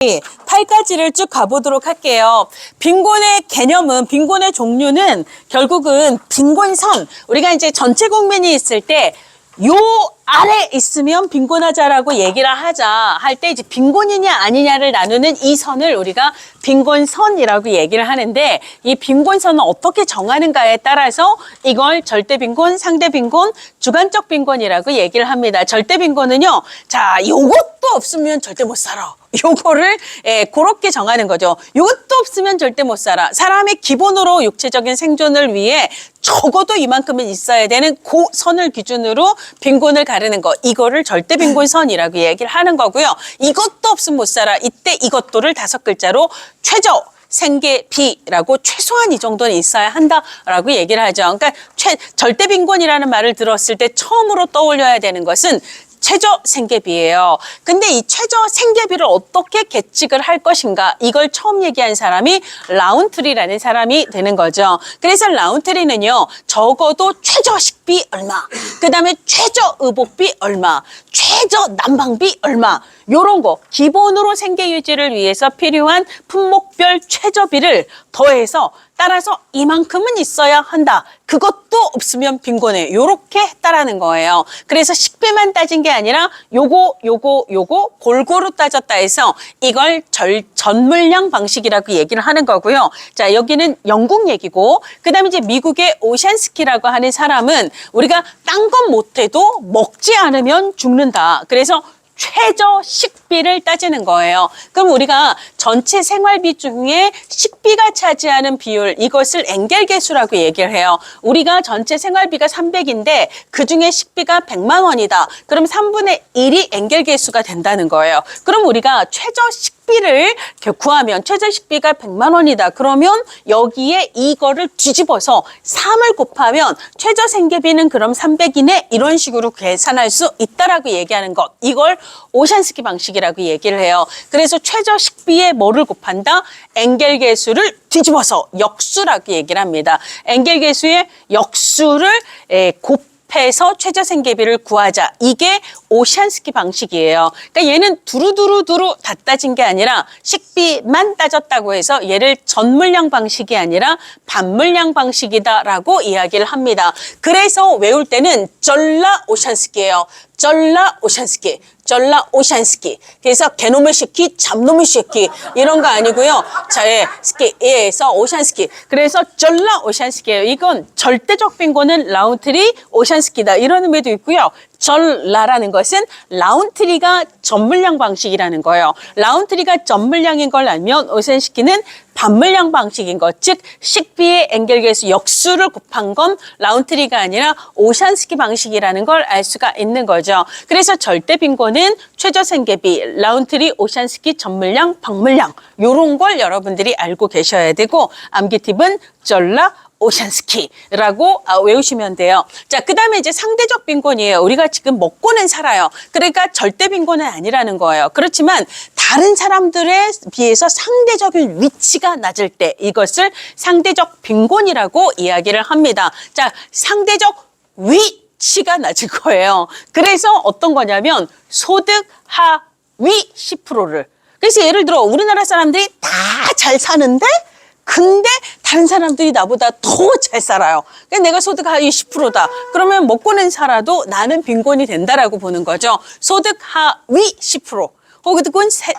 8가지를 쭉 가보도록 할게요. 빈곤의 개념은, 빈곤의 종류는 결국은 빈곤선, 우리가 이제 전체 국민이 있을 때 요 아래 있으면 빈곤하자라고 얘기를 하자 할 때 이제 빈곤이냐 아니냐를 나누는 이 선을 우리가 빈곤선이라고 얘기를 하는데, 이 빈곤선은 어떻게 정하는가에 따라서 이걸 절대빈곤, 상대빈곤, 주관적 빈곤이라고 얘기를 합니다. 절대빈곤은요, 자, 요것도 없으면 절대 못 살아. 요거를 그렇게 정하는 거죠. 요것도 없으면 절대 못 살아. 사람의 기본으로 육체적인 생존을 위해 적어도 이만큼은 있어야 되는 그 선을 기준으로 빈곤을 가르는 거, 이거를 절대빈곤선이라고 얘기를 하는 거고요. 이것도 없으면 못 살아. 이때 이것도를 5글자로 최저 생계비라고, 최소한 이 정도는 있어야 한다라고 얘기를 하죠. 그러니까 절대빈곤이라는 말을 들었을 때 처음으로 떠올려야 되는 것은 최저 생계비예요. 근데 이 최저 생계비를 어떻게 계측을 할 것인가, 이걸 처음 얘기한 사람이 라운트리라는 사람이 되는 거죠. 그래서 라운트리는요, 적어도 최저 식비 얼마, 그 다음에 최저 의복비 얼마, 최저 난방비 얼마, 요런 거 기본으로 생계 유지를 위해서 필요한 품목별 최저비를 더해서 따라서 이만큼은 있어야 한다. 그것도 없으면 빈곤해. 요렇게 했다라는 거예요. 그래서 식비만 따진 게 아니라 요거 골고루 따졌다 해서 이걸 전물량 방식이라고 얘기를 하는 거고요. 자, 여기는 영국 얘기고, 그 다음에 이제 미국의 오샨스키라고 하는 사람은 우리가 딴 건 못해도 먹지 않으면 죽는다. 그래서 최저 식비를 따지는 거예요. 그럼 우리가 전체 생활비 중에 식비가 차지하는 비율, 이것을 엔겔계수라고 얘기를 해요. 우리가 전체 생활비가 300인데 그중에 식비가 100만 원이다. 그럼 3분의 1이 엔겔계수가 된다는 거예요. 그럼 우리가 최저 식비를 구하면, 최저 식비가 100만 원이다. 그러면 여기에 이거를 뒤집어서 3을 곱하면 최저 생계비는 그럼 300이네. 이런 식으로 계산할 수 있다라고 얘기하는 것. 이걸 오샨스키 방식이라고 얘기를 해요. 그래서 최저 식비에 뭐를 곱한다? 엔겔계수를 뒤집어서 역수라고 얘기를 합니다. 엔겔계수의 역수를 곱해서 최저 생계비를 구하자. 이게 오샨스키 방식이에요. 그러니까 얘는 두루두루 다 따진 게 아니라 식비만 따졌다고 해서 얘를 전물량 방식이 아니라 반물량 방식이다라고 이야기를 합니다. 그래서 외울 때는 전라 오샨스키예요. 전라 오샨스키. 전라 오샨스키. 그래서 개놈의 새끼, 잡놈의 새끼 이런 거 아니고요. 자, 스키에서 오샨스키. 그래서 전라 오샨스키예요. 이건 절대적 빈곤은 라운트리 오샨스키다. 이런 의미도 있고요. 전라라는 것은 라운트리가 전물량 방식이라는 거예요. 라운트리가 전물량인 걸 알면 오샨스키는 반물량 방식인 것, 즉 식비의 엔겔계수 역수를 곱한 건 라운트리가 아니라 오샨스키 방식이라는 걸 알 수가 있는 거죠. 그래서 절대 빈곤은 최저 생계비, 라운트리, 오샨스키, 전물량, 반물량, 요런 걸 여러분들이 알고 계셔야 되고, 암기 팁은 전라 오샨스키라고 외우시면 돼요. 자, 그 다음에 이제 상대적 빈곤이에요. 우리가 지금 먹고는 살아요. 그러니까 절대 빈곤은 아니라는 거예요. 그렇지만 다른 사람들에 비해서 상대적인 위치가 낮을 때 이것을 상대적 빈곤이라고 이야기를 합니다. 자, 상대적 위치가 낮을 거예요. 그래서 어떤 거냐면 소득 하위 10%를. 그래서 예를 들어 우리나라 사람들이 다 잘 사는데 근데 다른 사람들이 나보다 더 잘 살아요. 그러니까 내가 소득 하위 10%다. 그러면 먹고는 살아도 나는 빈곤이 된다라고 보는 거죠. 소득 하위 10%. 혹은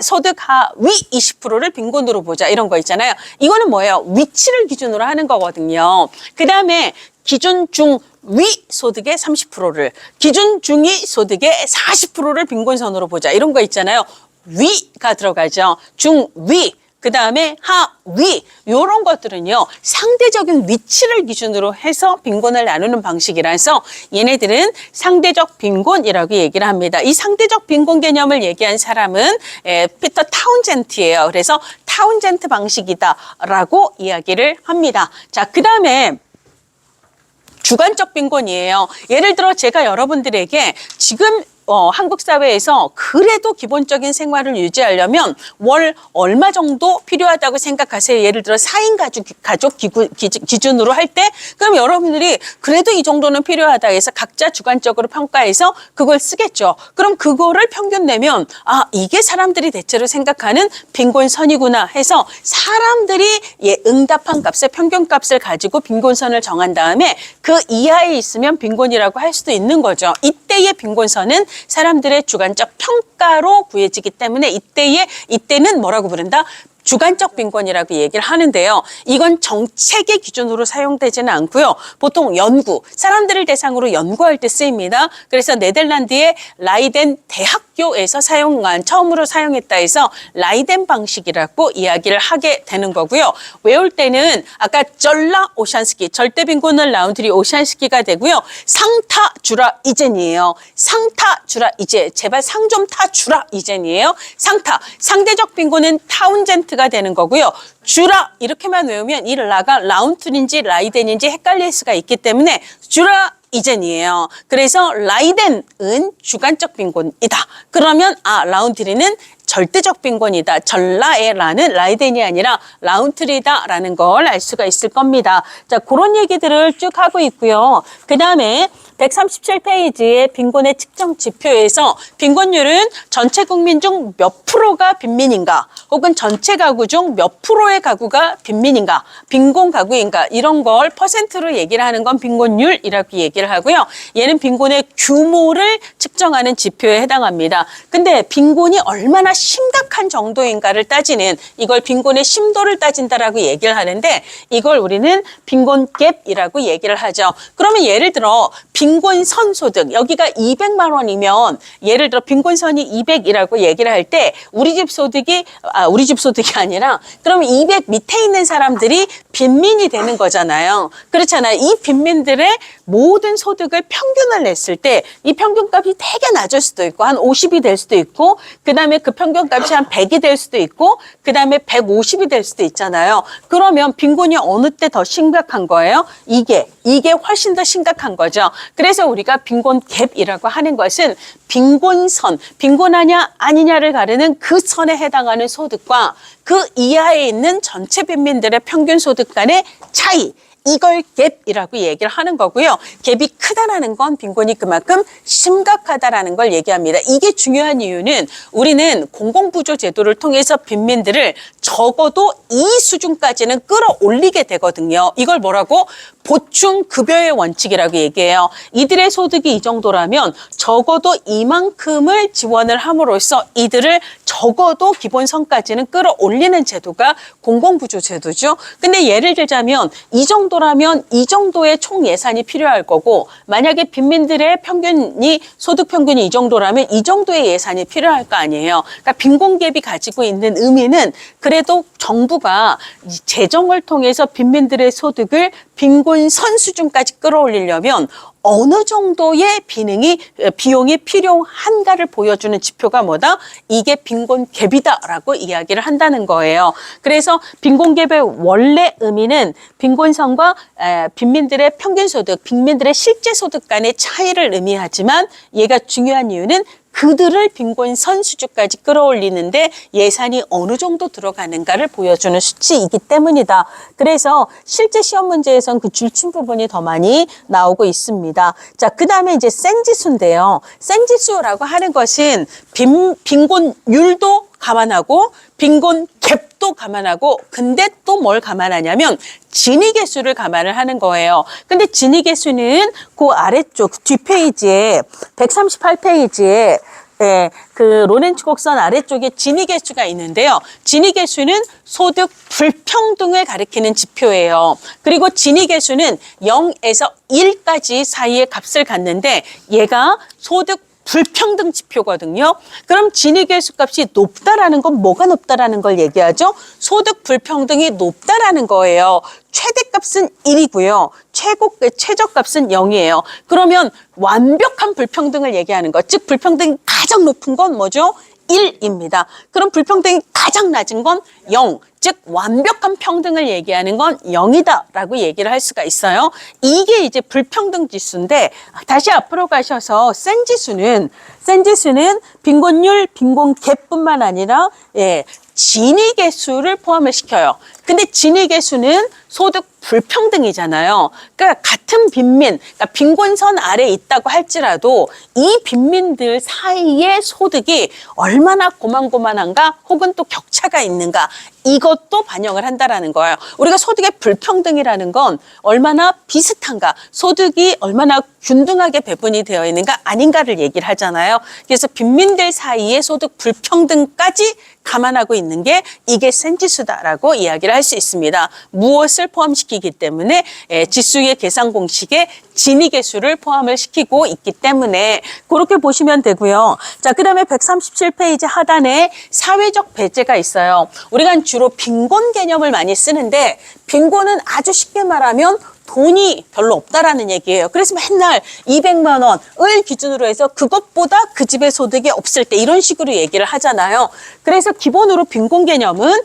소득 하위 20%를 빈곤으로 보자. 이런 거 있잖아요. 이거는 뭐예요? 위치를 기준으로 하는 거거든요. 그 다음에 기준 중위 소득의 30%를, 기준 중위 소득의 40%를 빈곤선으로 보자. 이런 거 있잖아요. 위가 들어가죠. 중위. 그 다음에 하위, 요런 것들은요, 상대적인 위치를 기준으로 해서 빈곤을 나누는 방식이라서 얘네들은 상대적 빈곤이라고 얘기를 합니다. 이 상대적 빈곤 개념을 얘기한 사람은 피터 타운젠트예요. 그래서 타운젠트 방식이다라고 이야기를 합니다. 자, 그 다음에 주관적 빈곤이에요. 예를 들어 제가 여러분들에게 지금 한국 사회에서 그래도 기본적인 생활을 유지하려면 월 얼마 정도 필요하다고 생각하세요? 예를 들어 4인 가족 기준으로 할 때 그럼 여러분들이 그래도 이 정도는 필요하다 해서 각자 주관적으로 평가해서 그걸 쓰겠죠. 그럼 그거를 평균 내면 이게 사람들이 대체로 생각하는 빈곤선이구나 해서 사람들이 응답한 값의 평균값을 가지고 빈곤선을 정한 다음에 그 이하에 있으면 빈곤이라고 할 수도 있는 거죠. 이때의 빈곤선은 사람들의 주관적 평가로 구해지기 때문에 이때는 뭐라고 부른다? 주관적 빈곤이라고 얘기를 하는데요. 이건 정책의 기준으로 사용되지는 않고요. 보통 사람들을 대상으로 연구할 때 쓰입니다. 그래서 네덜란드의 라이덴 대학교에서 처음으로 사용했다 해서 라이덴 방식이라고 이야기를 하게 되는 거고요. 외울 때는 아까 절라 오샨스키, 절대 빈곤은 라운트리 오샨스키가 되고요. 상타 주라 이젠이에요. 상타 주라 이제, 제발 상 좀 타 주라 이젠이에요. 상대적 빈곤은 타운젠트가 되는 거고요. 주라 이렇게만 외우면 이 라가 라운트인지 라이덴인지 헷갈릴 수가 있기 때문에 주라 이젠이에요. 그래서 라이덴은 주관적 빈곤이다. 그러면 라운트리는 절대적 빈곤이다. 전라의 라는 라이덴이 아니라 라운트리다라는 걸 알 수가 있을 겁니다. 자, 그런 얘기들을 쭉 하고 있고요. 그 다음에 137페이지의 빈곤의 측정 지표에서 빈곤율은 전체 국민 중 몇 프로가 빈민인가 혹은 전체 가구 중 몇 프로의 가구가 빈민인가 빈곤 가구인가 이런 걸 퍼센트로 얘기를 하는 건 빈곤율이라고 얘기를 하고요. 얘는 빈곤의 규모를 측정하는 지표에 해당합니다. 근데 빈곤이 얼마나 심각한 정도인가를 따지는 이걸 빈곤의 심도를 따진다라고 얘기를 하는데 이걸 우리는 빈곤 갭이라고 얘기를 하죠. 그러면 예를 들어 빈곤선 소득 여기가 200만 원이면 예를 들어 빈곤선이 200이라고 얘기를 할 때 우리 집 소득이 아니라 그러면 200 밑에 있는 사람들이 빈민이 되는 거잖아요. 그렇잖아요. 이 빈민들의 모든 소득을 평균을 냈을 때 이 평균값이 되게 낮을 수도 있고 한 50이 될 수도 있고 그 다음에 그 평균값이 한 100이 될 수도 있고 그 다음에 150이 될 수도 있잖아요. 그러면 빈곤이 어느 때 더 심각한 거예요? 이게 훨씬 더 심각한 거죠. 그래서 우리가 빈곤 갭이라고 하는 것은 빈곤선, 빈곤하냐 아니냐를 가르는 그 선에 해당하는 소득과 그 이하에 있는 전체 빈민들의 평균 소득 간의 차이, 이걸 갭이라고 얘기를 하는 거고요. 갭이 크다라는 건 빈곤이 그만큼 심각하다라는 걸 얘기합니다. 이게 중요한 이유는 우리는 공공부조 제도를 통해서 빈민들을 적어도 이 수준까지는 끌어올리게 되거든요. 이걸 뭐라고? 보충급여의 원칙이라고 얘기해요. 이들의 소득이 이 정도라면 적어도 이만큼을 지원을 함으로써 이들을 적어도 기본선까지는 끌어올리는 제도가 공공부조 제도죠. 근데 예를 들자면 이 정도라면 이 정도의 총 예산이 필요할 거고 만약에 빈민들의 소득 평균이 이 정도라면 이 정도의 예산이 필요할 거 아니에요. 그러니까 빈곤갭이 가지고 있는 의미는 그래도 정부가 재정을 통해서 빈민들의 소득을 빈곤선 수준까지 끌어올리려면 어느 정도의 비용이 필요한가를 보여주는 지표가 뭐다? 이게 빈곤갭이다라고 이야기를 한다는 거예요. 그래서 빈곤갭의 원래 의미는 빈곤선과 빈민들의 평균소득, 빈민들의 실제 소득 간의 차이를 의미하지만 얘가 중요한 이유는 그들을 빈곤선 수준까지 끌어올리는데 예산이 어느 정도 들어가는가를 보여주는 수치이기 때문이다. 그래서 실제 시험 문제에선 그 줄침 부분이 더 많이 나오고 있습니다. 자, 그 다음에 이제 생지수인데요. 생지수라고 하는 것은 빈곤율도 감안하고 빈곤 갭도 감안하고 근데 또 뭘 감안하냐면 진위계수를 감안을 하는 거예요. 근데 진위계수는 그 아래쪽 뒷페이지에 138페이지에 그 로렌츠 곡선 아래쪽에 진위계수가 있는데요. 진위계수는 소득 불평등을 가리키는 지표예요. 그리고 진위계수는 0에서 1까지 사이의 값을 갖는데 얘가 소득 불평등 지표거든요. 그럼 진위계수 값이 높다라는 건 뭐가 높다라는 걸 얘기하죠? 소득 불평등이 높다라는 거예요. 최대값은 1이고요. 최저값은 0이에요. 그러면 완벽한 불평등을 얘기하는 것, 즉 불평등이 가장 높은 건 뭐죠? 1입니다. 그럼 불평등이 가장 낮은 건 0. 즉 완벽한 평등을 얘기하는 건 0이다라고 얘기를 할 수가 있어요. 이게 이제 불평등 지수인데 다시 앞으로 가셔서 센 지수는 빈곤율, 빈곤갭뿐만 아니라 진위 계수를 포함을 시켜요. 근데 진위 계수는 소득 불평등이잖아요. 그러니까 같은 빈민, 그러니까 빈곤선 아래에 있다고 할지라도 이 빈민들 사이의 소득이 얼마나 고만고만한가 혹은 또 격차가 있는가 이것도 반영을 한다라는 거예요. 우리가 소득의 불평등이라는 건 얼마나 비슷한가, 소득이 얼마나 균등하게 배분이 되어 있는가 아닌가를 얘기를 하잖아요. 그래서 빈민들 사이의 소득 불평등까지 감안하고 있는 게 이게 센 지수다라고 이야기를 할 수 있습니다. 무엇을 포함시키기 때문에 지수의 계산 공식에 진위 계수를 포함을 시키고 있기 때문에 그렇게 보시면 되고요. 자, 그다음에 137페이지 하단에 사회적 배제가 있어요. 우리가 주로 빈곤 개념을 많이 쓰는데 빈곤은 아주 쉽게 말하면 돈이 별로 없다라는 얘기예요. 그래서 맨날 200만 원을 기준으로 해서 그것보다 그 집의 소득이 없을 때 이런 식으로 얘기를 하잖아요. 그래서 기본으로 빈곤 개념은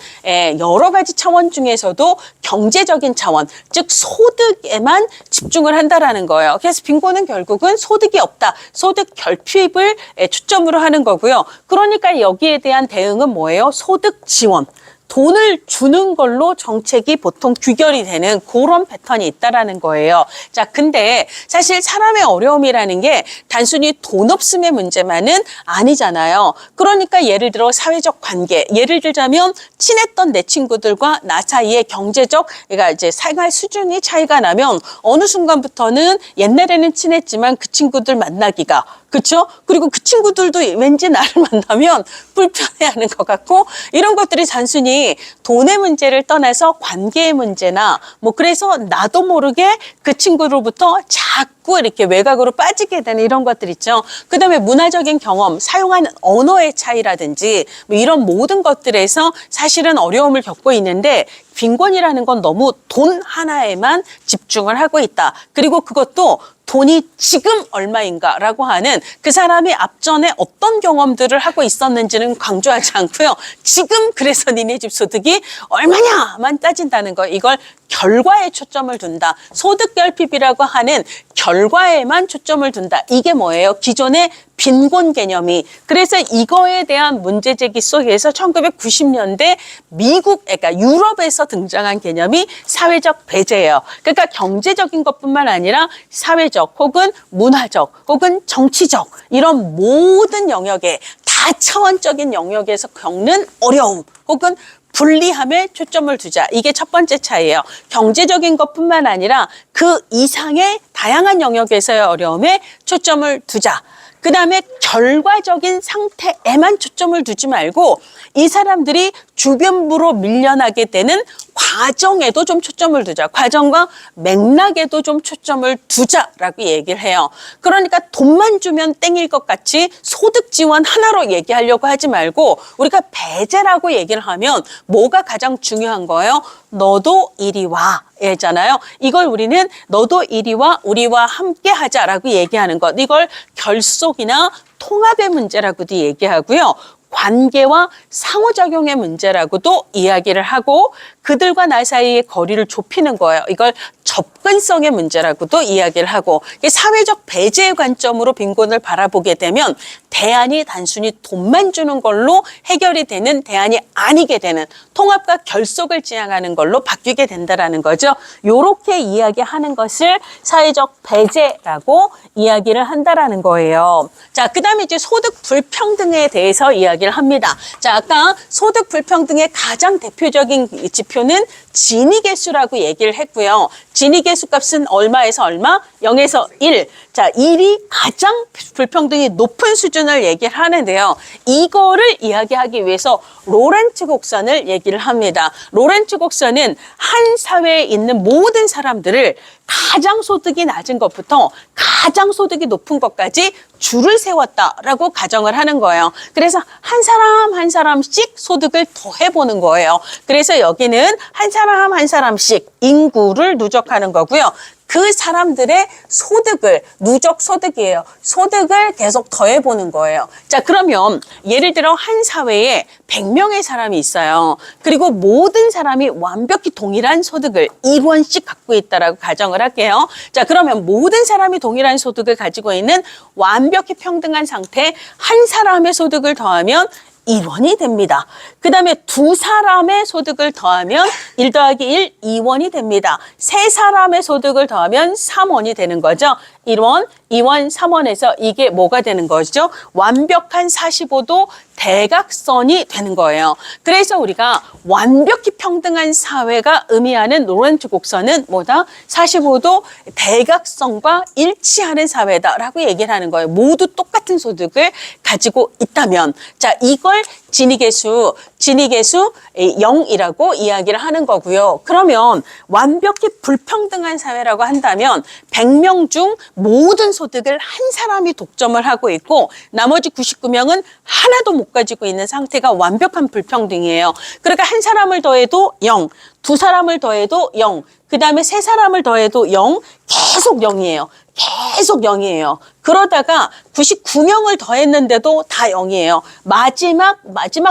여러 가지 차원 중에서도 경제적인 차원, 즉 소득에만 집중을 한다라는 거예요. 그래서 빈곤은 결국은 소득이 없다, 소득 결핍을 초점으로 하는 거고요. 그러니까 여기에 대한 대응은 뭐예요? 소득 지원. 돈을 주는 걸로 정책이 보통 규결이 되는 그런 패턴이 있다라는 거예요. 자, 근데 사실 사람의 어려움이라는 게 단순히 돈 없음의 문제만은 아니잖아요. 그러니까 예를 들어 사회적 관계, 예를 들자면 친했던 내 친구들과 나 사이의 경제적, 그러니까 이제 생활 수준이 차이가 나면 어느 순간부터는 옛날에는 친했지만 그 친구들 만나기가, 그렇죠? 그리고 그 친구들도 왠지 나를 만나면 불편해하는 것 같고, 이런 것들이 단순히 돈의 문제를 떠나서 관계의 문제나 뭐 그래서 나도 모르게 그 친구로부터 자꾸 이렇게 외곽으로 빠지게 되는 이런 것들 있죠. 그다음에 문화적인 경험, 사용하는 언어의 차이라든지 뭐 이런 모든 것들에서 사실은 어려움을 겪고 있는데 빈곤이라는 건 너무 돈 하나에만 집중을 하고 있다. 그리고 그것도 돈이 지금 얼마인가라고 하는 그 사람이 앞전에 어떤 경험들을 하고 있었는지는 강조하지 않고요. 지금 그래서 니네 집 소득이 얼마냐만 따진다는 거. 이걸 결과에 초점을 둔다. 소득 결핍이라고 하는 결과에만 초점을 둔다. 이게 뭐예요? 기존의 빈곤 개념이. 그래서 이거에 대한 문제 제기 속에서 1990년대 미국, 그러니까 유럽에서 등장한 개념이 사회적 배제예요. 그러니까 경제적인 것뿐만 아니라 사회적 혹은 문화적 혹은 정치적 이런 모든 영역에 다차원적인 영역에서 겪는 어려움 혹은 불리함에 초점을 두자. 이게 첫 번째 차이예요. 경제적인 것뿐만 아니라 그 이상의 다양한 영역에서의 어려움에 초점을 두자. 그 다음에 결과적인 상태에만 초점을 두지 말고 이 사람들이 주변부로 밀려나게 되는 과정에도 좀 초점을 두자. 과정과 맥락에도 좀 초점을 두자라고 얘기를 해요. 그러니까 돈만 주면 땡일 것 같이 소득 지원 하나로 얘기하려고 하지 말고 우리가 배제라고 얘기를 하면 뭐가 가장 중요한 거예요? 너도 이리 와. 잖아요. 이걸 우리는 너도 이리 와, 우리와 함께 하자라고 얘기하는 것. 이걸 결속이나 통합의 문제라고도 얘기하고요. 관계와 상호작용의 문제라고도 이야기를 하고 그들과 나 사이의 거리를 좁히는 거예요. 이걸 접근성의 문제라고도 이야기를 하고 사회적 배제의 관점으로 빈곤을 바라보게 되면 대안이 단순히 돈만 주는 걸로 해결이 되는 대안이 아니게 되는 통합과 결속을 지향하는 걸로 바뀌게 된다라는 거죠. 요렇게 이야기하는 것을 사회적 배제라고 이야기를 한다라는 거예요. 자, 그다음에 이제 소득 불평등에 대해서 이야기를 합니다. 자, 아까 소득 불평등의 가장 대표적인 지표는 진위계수라고 얘기를 했고요. 진위계수 값은 얼마에서 얼마? 0에서 1. 자, 1이 가장 불평등이 높은 수준을 얘기를 하는데요. 이거를 이야기하기 위해서 로렌츠 곡선을 얘기를 합니다. 로렌츠 곡선은 한 사회에 있는 모든 사람들을 가장 소득이 낮은 것부터 가장 소득이 높은 것까지 줄을 세웠다라고 가정을 하는 거예요. 그래서 한 사람 한 사람씩 소득을 더해보는 거예요. 그래서 여기는 한 사람 한 사람씩 인구를 누적하는 거고요. 그 사람들의 소득을, 누적 소득이에요. 소득을 계속 더해보는 거예요. 자, 그러면 예를 들어 한 사회에 100명의 사람이 있어요. 그리고 모든 사람이 완벽히 동일한 소득을 1원씩 갖고 있다라고 가정을 할게요. 자, 그러면 모든 사람이 동일한 소득을 가지고 있는 완벽히 평등한 상태 한 사람의 소득을 더하면 1원이 됩니다. 그 다음에 두 사람의 소득을 더하면 1 더하기 1, 2원이 됩니다. 세 사람의 소득을 더하면 3원이 되는 거죠. 1원, 2원, 3원에서 이게 뭐가 되는 거죠? 완벽한 45도 대각선이 되는 거예요. 그래서 우리가 완벽히 평등한 사회가 의미하는 로렌츠 곡선은 뭐다? 45도 대각선과 일치하는 사회다라고 얘기를 하는 거예요. 모두 똑같은 소득을 가지고 있다면. 자, 이걸 진위계수 0이라고 이야기를 하는 거고요. 그러면 완벽히 불평등한 사회라고 한다면 100명 중 모든 소득을 한 사람이 독점을 하고 있고 나머지 99명은 하나도 못 가지고 있는 상태가 완벽한 불평등이에요. 그러니까 한 사람을 더해도 0, 두 사람을 더해도 0, 그 다음에 세 사람을 더해도 0, 계속 0이에요. 계속 0이에요. 그러다가 99명을 더했는데도 다 0이에요. 마지막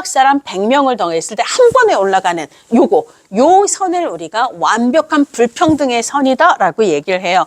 사람 100명을 더했을 때 한 번에 올라가는 요 선을 우리가 완벽한 불평등의 선이다라고 얘기를 해요.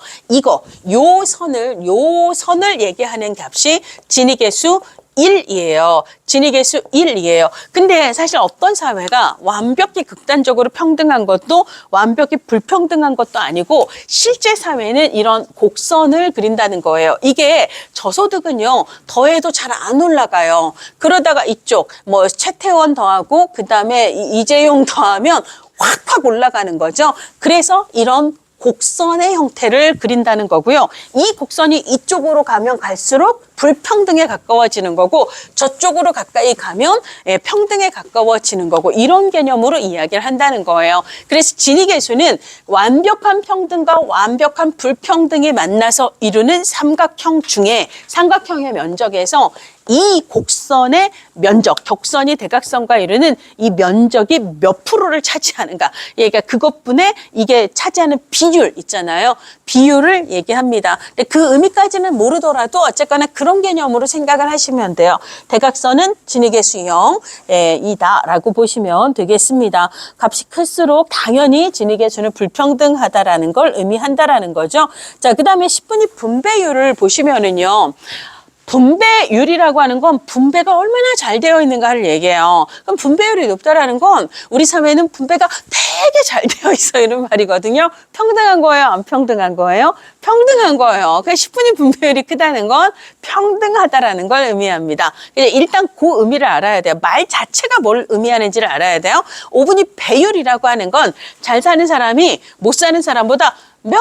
요 선을 얘기하는 값이 진위계수 1이에요. 진위계수 1이에요. 근데 사실 어떤 사회가 완벽히 극단적으로 평등한 것도 완벽히 불평등한 것도 아니고 실제 사회는 이런 곡선을 그린다는 거예요. 이게 저소득은요. 더해도 잘 안 올라가요. 그러다가 이쪽 뭐 최태원 더하고 그다음에 이재용 더하면 확 올라가는 거죠. 그래서 이런 곡선의 형태를 그린다는 거고요. 이 곡선이 이쪽으로 가면 갈수록 불평등에 가까워지는 거고 저쪽으로 가까이 가면 평등에 가까워지는 거고 이런 개념으로 이야기를 한다는 거예요. 그래서 진위계수는 완벽한 평등과 완벽한 불평등이 만나서 이루는 삼각형 중에 삼각형의 면적에서 이 곡선의 면적, 격선이 대각선과 이루는 이 면적이 몇 프로를 차지하는가. 그러니까 그것분에 이게 차지하는 비율 있잖아요. 비율을 얘기합니다. 근데 그 의미까지는 모르더라도 어쨌거나 그런 개념으로 생각을 하시면 돼요. 대각선은 진위계수 0이다라고 보시면 되겠습니다. 값이 클수록 당연히 진위계수는 불평등하다라는 걸 의미한다라는 거죠. 자, 그 다음에 10분위 분배율을 보시면은요. 분배율이라고 하는 건 분배가 얼마나 잘 되어 있는가를 얘기해요. 그럼 분배율이 높다라는 건 우리 사회는 분배가 되게 잘 되어 있어 이런 말이거든요. 평등한 거예요? 안 평등한 거예요? 평등한 거예요. 그러니까 10분위 분배율이 크다는 건 평등하다라는 걸 의미합니다. 일단 그 의미를 알아야 돼요. 말 자체가 뭘 의미하는지를 알아야 돼요. 5분위 배율이라고 하는 건 잘 사는 사람이 못 사는 사람보다 몇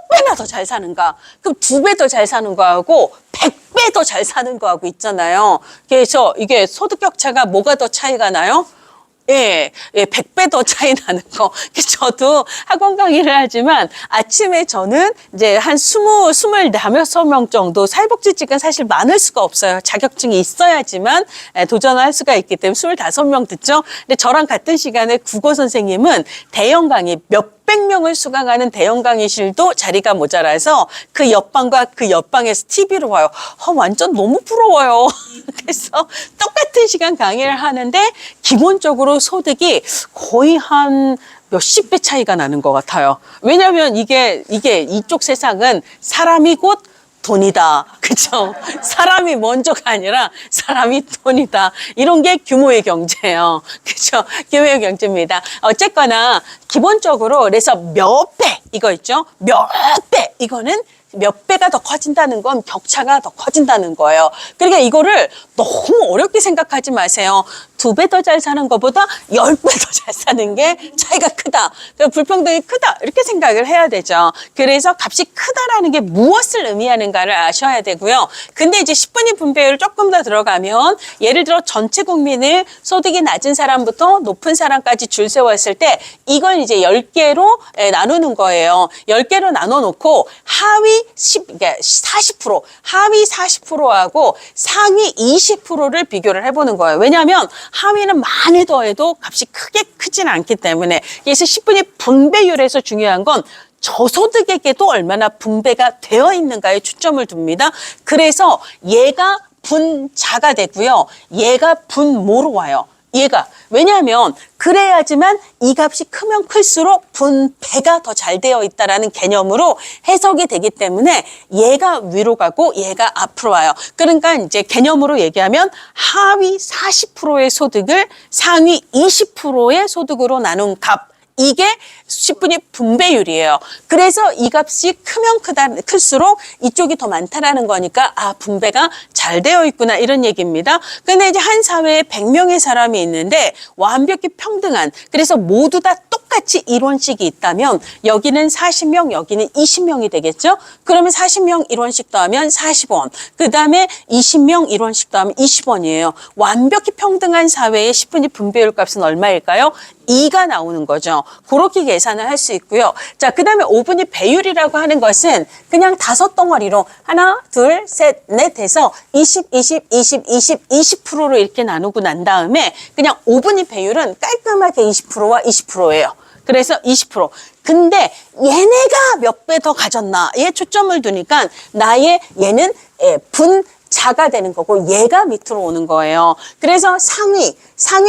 배나 더 잘 사는가? 그럼 2배 더 잘 사는 거하고 100배 더 잘 사는 거하고 있잖아요. 그래서 이게 소득 격차가 뭐가 더 차이가 나요? 100배 더 차이 나는 거. 저도 학원 강의를 하지만 아침에 저는 이제 한 25명 정도 사회복지직은 사실 많을 수가 없어요. 자격증이 있어야지만 도전할 수가 있기 때문에 25명 듣죠. 근데 저랑 같은 시간에 국어 선생님은 대형 강의 몇백 명을 수강하는 대형 강의실도 자리가 모자라서 그 옆방과 그 옆방에서 TV로 와요. 완전 너무 부러워요. 그래서 똑같은 시간 강의를 하는데 기본적으로 소득이 거의 한 몇십 배 차이가 나는 것 같아요. 왜냐하면 이게 이쪽 세상은 사람이 곧 돈이다. 그죠? 사람이 먼저가 아니라 사람이 돈이다. 이런 게 규모의 경제예요. 그죠? 규모의 경제입니다. 어쨌거나 기본적으로 그래서 몇 배 이거 있죠? 몇 배 이거는 몇 배가 더 커진다는 건 격차가 더 커진다는 거예요. 그러니까 이거를 너무 어렵게 생각하지 마세요. 2배 더 잘 사는 것보다 10배 더 잘 사는 게 차이가 크다. 불평등이 크다. 이렇게 생각을 해야 되죠. 그래서 값이 크다라는 게 무엇을 의미하는가를 아셔야 되고요. 근데 이제 10분위 분배율 조금 더 들어가면 예를 들어 전체 국민을 소득이 낮은 사람부터 높은 사람까지 줄 세웠을 때 이걸 이제 10개로 나누는 거예요. 10개로 나눠 놓고 하위 40%, 하위 40%하고 상위 20%를 비교를 해보는 거예요. 왜냐하면 하위는 많이 더해도 값이 크게 크진 않기 때문에. 그래서 10분위 분배율에서 중요한 건 저소득에게도 얼마나 분배가 되어 있는가에 초점을 둡니다. 그래서 얘가 분자가 되고요. 얘가 분모로 와요. 얘가. 왜냐하면 그래야지만 이 값이 크면 클수록 분배가 더 잘 되어 있다라는 개념으로 해석이 되기 때문에 얘가 위로 가고 얘가 앞으로 와요. 그러니까 이제 개념으로 얘기하면 하위 40%의 소득을 상위 20%의 소득으로 나눈 값. 이게 10분위 분배율이에요. 그래서 이 값이 크면 클수록 이쪽이 더 많다라는 거니까 아 분배가 잘 되어 있구나 이런 얘기입니다. 근데 이제 한 사회에 100명의 사람이 있는데 완벽히 평등한 그래서 모두 다 똑같이 일원씩이 있다면 여기는 40명 여기는 20명이 되겠죠. 그러면 40명 1원씩 더하면 40원 그 다음에 20명 1원씩 더하면 20원이에요. 완벽히 평등한 사회의 10분위 분배율 값은 얼마일까요? 2가 나오는 거죠. 그렇게 계산을 할 수 있고요. 자, 그 다음에 5분위 배율이라고 하는 것은 그냥 5덩어리로 하나, 둘, 셋, 넷 해서 20, 20, 20, 20, 20%로 이렇게 나누고 난 다음에 그냥 5분위 배율은 깔끔하게 20%와 20%예요. 그래서 20%. 근데 얘네가 몇 배 더 가졌나? 얘 초점을 두니까 얘는 자가 되는 거고 얘가 밑으로 오는 거예요. 그래서 상위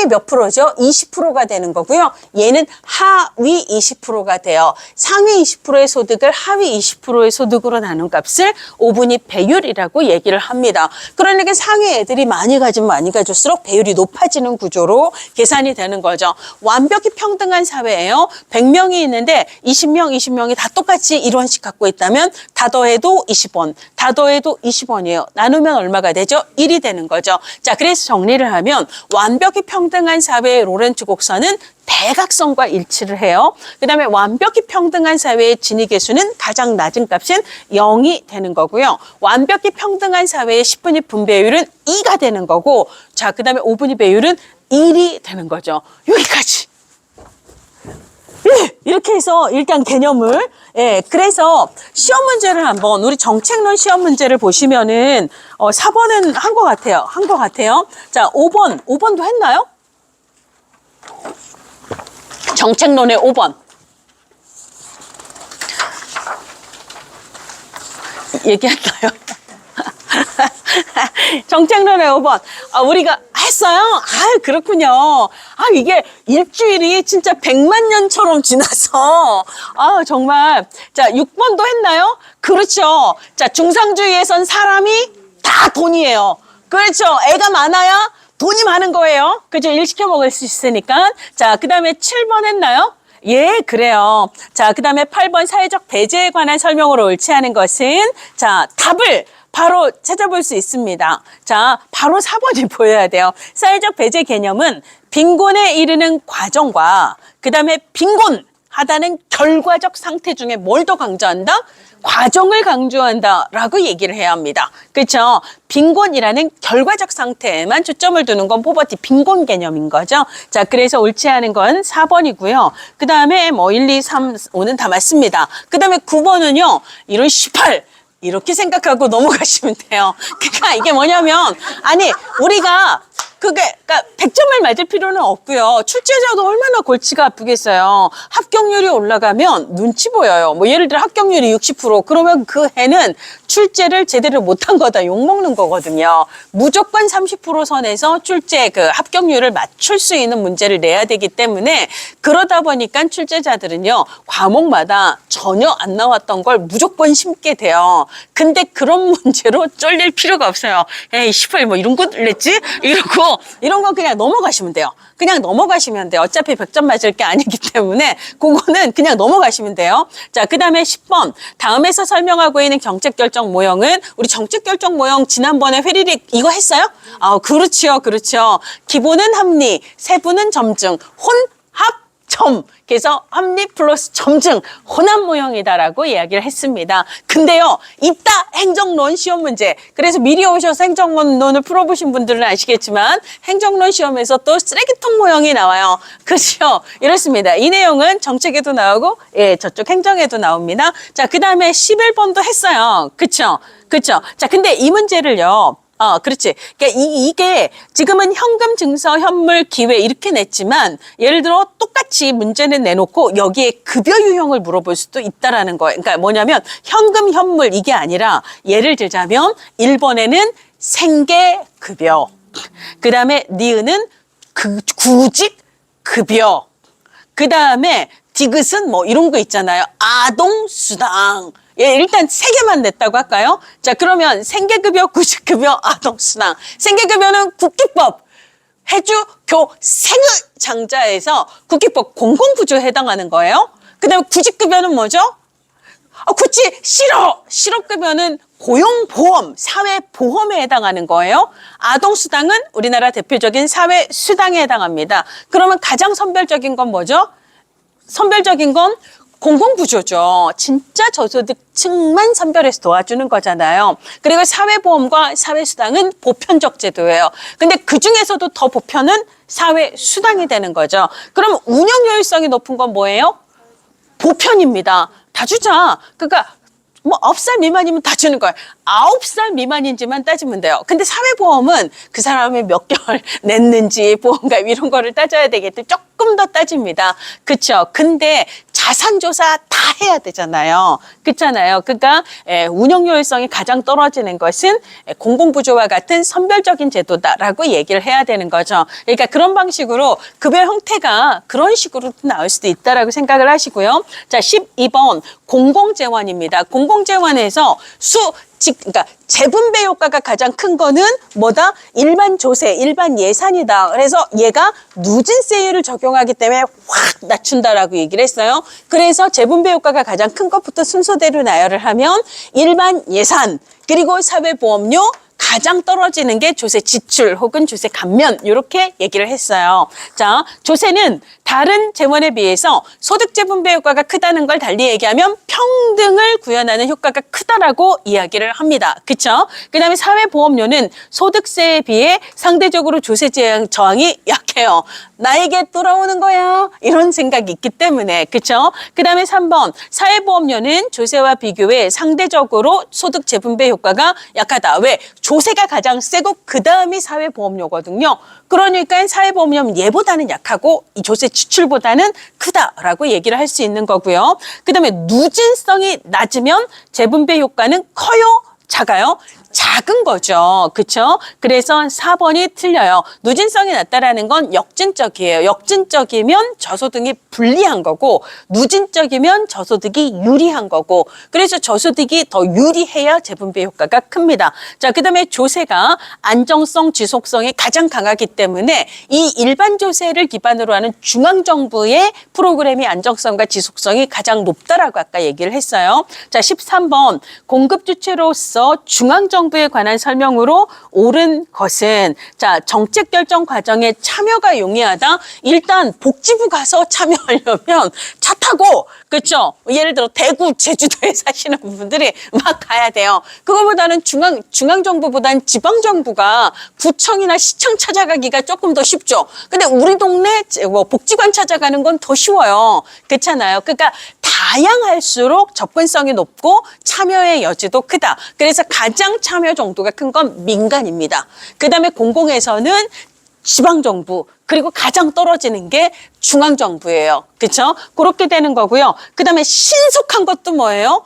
몇 프로죠? 20%가 되는 거고요. 얘는 하위 20%가 돼요. 상위 20%의 소득을 하위 20%의 소득으로 나눈 값을 5분위 배율이라고 얘기를 합니다. 그러니까 상위 애들이 많이 가지면 많이 가질수록 배율이 높아지는 구조로 계산이 되는 거죠. 완벽히 평등한 사회예요. 100명이 있는데 20명이 다 똑같이 1원씩 갖고 있다면 다 더해도 20원, 다 더해도 20원이에요. 나누면 얼마가 되죠? 1이 되는 거죠. 자, 그래서 정리를 하면 완벽히 평등한 사회의 로렌츠 곡선은 대각선과 일치를 해요. 그 다음에 완벽히 평등한 사회의 진위 계수는 가장 낮은 값인 0이 되는 거고요. 완벽히 평등한 사회의 10분위 분배율은 2가 되는 거고 자, 그 다음에 5분위 배율은 1이 되는 거죠. 여기까지. 이렇게 해서 일단 개념을 그래서 시험 문제를 한번 우리 정책론 시험 문제를 보시면은 4번은 한 것 같아요. 자, 5번도 했나요? 정책론의 5번. 얘기했나요? 정책론의 5번. 우리가 했어요? 그렇군요. 이게 일주일이 진짜 100만 년처럼 지나서, 정말. 자, 6번도 했나요? 그렇죠. 자, 중상주의에선 사람이 다 돈이에요. 그렇죠. 애가 많아야 돈이 많은 거예요. 그죠? 일 시켜 먹을 수 있으니까. 자, 그 다음에 7번 했나요? 예, 그래요. 자, 그 다음에 8번 사회적 배제에 관한 설명으로 옳지 않은 것은, 자, 답을 바로 찾아볼 수 있습니다. 자, 바로 4번이 보여야 돼요. 사회적 배제 개념은 빈곤에 이르는 과정과 그 다음에 빈곤하다는 결과적 상태 중에 뭘 더 강조한다? 과정을 강조한다라고 얘기를 해야 합니다. 그렇죠? 빈곤이라는 결과적 상태에만 초점을 두는 건 포버티 빈곤 개념인 거죠. 자, 그래서 옳지 않은 건 4번이고요. 그 다음에 1, 2, 3, 5는 다 맞습니다. 그 다음에 9번은요. 이런 18. 이렇게 생각하고 넘어가시면 돼요. 그러니까 이게 뭐냐면 우리가 그러니까 100점을 맞을 필요는 없고요. 출제자도 얼마나 골치가 아프겠어요. 합격률이 올라가면 눈치 보여요. 뭐 예를 들어 합격률이 60% 그러면 그 해는 출제를 제대로 못한 거다 욕먹는 거거든요. 무조건 30% 선에서 출제 합격률을 맞출 수 있는 문제를 내야 되기 때문에 그러다 보니까 출제자들은요. 과목마다 전혀 안 나왔던 걸 무조건 심게 돼요. 근데 그런 문제로 쫄릴 필요가 없어요. 에이 18 뭐 이런 거 냈지? 이러고 이런 건 그냥 넘어가시면 돼요. 그냥 넘어가시면 돼요. 어차피 100점 맞을 게 아니기 때문에 그거는 그냥 넘어가시면 돼요. 자, 그 다음에 10번. 다음에서 설명하고 있는 경책결정 모형은 우리 정책결정 모형 지난번에 회리릭 이거 했어요? 그렇죠. 기본은 합리, 세부는 점증, 혼합점. 그래서 합리 플러스 점증, 혼합 모형이다라고 이야기를 했습니다. 근데요, 이따 행정론 시험 문제. 그래서 미리 오셔서 행정론을 풀어보신 분들은 아시겠지만 행정론 시험에서 또 쓰레기통 모형이 나와요. 그렇죠? 이렇습니다. 이 내용은 정책에도 나오고 저쪽 행정에도 나옵니다. 자, 그 다음에 11번도 했어요. 그쵸? 자, 근데 이 문제를요. 그렇지. 그러니까 이게 지금은 현금, 증서, 현물, 기회 이렇게 냈지만 예를 들어 똑같이 문제는 내놓고 여기에 급여 유형을 물어볼 수도 있다라는 거예요. 그러니까 뭐냐면 현금, 현물 이게 아니라 예를 들자면 1번에는 생계급여, 그 다음에 니은은 구직 급여, 그 다음에 디귿은 뭐 이런 거 있잖아요. 아동수당. 예, 일단 세 개만 냈다고 할까요? 자, 그러면 생계급여, 구직급여, 아동수당. 생계급여는 국기법, 해주, 교, 생의 장자에서 국기법 공공부조에 해당하는 거예요. 그 다음에 구직급여는 뭐죠? 그치, 실업급여는 고용보험, 사회보험에 해당하는 거예요. 아동수당은 우리나라 대표적인 사회수당에 해당합니다. 그러면 가장 선별적인 건 뭐죠? 선별적인 건 공공부조죠. 진짜 저소득층만 선별해서 도와주는 거잖아요. 그리고 사회보험과 사회수당은 보편적 제도예요. 근데 그중에서도 더 보편은 사회수당이 되는 거죠. 그럼 운영효율성이 높은 건 뭐예요? 보편입니다. 다 주자. 그러니까 뭐 9살 미만이면 다 주는 거예요. 9살 미만인지만 따지면 돼요. 근데 사회보험은 그 사람이 몇 개월 냈는지 보험가입 이런 거를 따져야 되기 때문에 조금 더 따집니다. 그렇죠? 근데 자산조사 다 해야 되잖아요. 그렇잖아요. 그러니까 운영효율성이 가장 떨어지는 것은 공공부조와 같은 선별적인 제도다라고 얘기를 해야 되는 거죠. 그러니까 그런 방식으로 급여 형태가 그런 식으로 나올 수도 있다라고 생각을 하시고요. 자, 12번 공공재원입니다. 공공재원에서 그러니까 재분배 효과가 가장 큰 거는 뭐다? 일반 조세, 일반 예산이다. 그래서 얘가 누진세율을 적용하기 때문에 확 낮춘다라고 얘기를 했어요. 그래서 재분배 효과가 가장 큰 것부터 순서대로 나열을 하면 일반 예산, 그리고 사회보험료, 가장 떨어지는 게 조세 지출 혹은 조세 감면 이렇게 얘기를 했어요. 자, 조세는 다른 재원에 비해서 소득 재분배 효과가 크다는 걸 달리 얘기하면 평등을 구현하는 효과가 크다라고 이야기를 합니다. 그렇죠? 그다음에 사회보험료는 소득세에 비해 상대적으로 조세 저항이 약해요. 나에게 돌아오는 거야. 이런 생각이 있기 때문에. 그렇죠? 그다음에 3번 사회보험료는 조세와 비교해 상대적으로 소득 재분배 효과가 약하다. 왜? 조세가 가장 세고 그다음이 사회보험료거든요. 그러니까 사회보험료는 얘보다는 약하고 이 조세 지출보다는 크다라고 얘기를 할 수 있는 거고요. 그다음에 누진성이 낮으면 재분배 효과는 커요? 작아요? 작은 거죠. 그렇죠? 그래서 4번이 틀려요. 누진성이 낮다라는 건 역진적이에요. 역진적이면 저소득이 불리한 거고 누진적이면 저소득이 유리한 거고 그래서 저소득이 더 유리해야 재분배 효과가 큽니다. 자, 그다음에 조세가 안정성, 지속성이 가장 강하기 때문에 이 일반 조세를 기반으로 하는 중앙정부의 프로그램의 안정성과 지속성이 가장 높다라고 아까 얘기를 했어요. 자, 13번 공급주체로서 중앙정부에 관한 설명으로 옳은 것은 자, 정책 결정 과정에 참여가 용이하다. 일단 복지부 가서 참여하려면 차 타고 그렇죠? 예를 들어 대구, 제주도에 사시는 분들이 막 가야 돼요. 그거보다는 중앙정부보다는 지방정부가 구청이나 시청 찾아가기가 조금 더 쉽죠. 근데 우리 동네 뭐 복지관 찾아가는 건 더 쉬워요. 그렇잖아요. 그러니까 다양할수록 접근성이 높고 참여의 여지도 크다. 그래서 가장 참여 정도가 큰 건 민간입니다. 그다음에 공공에서는 지방정부, 그리고 가장 떨어지는 게 중앙정부예요. 그렇죠? 그렇게 되는 거고요. 그다음에 신속한 것도 뭐예요?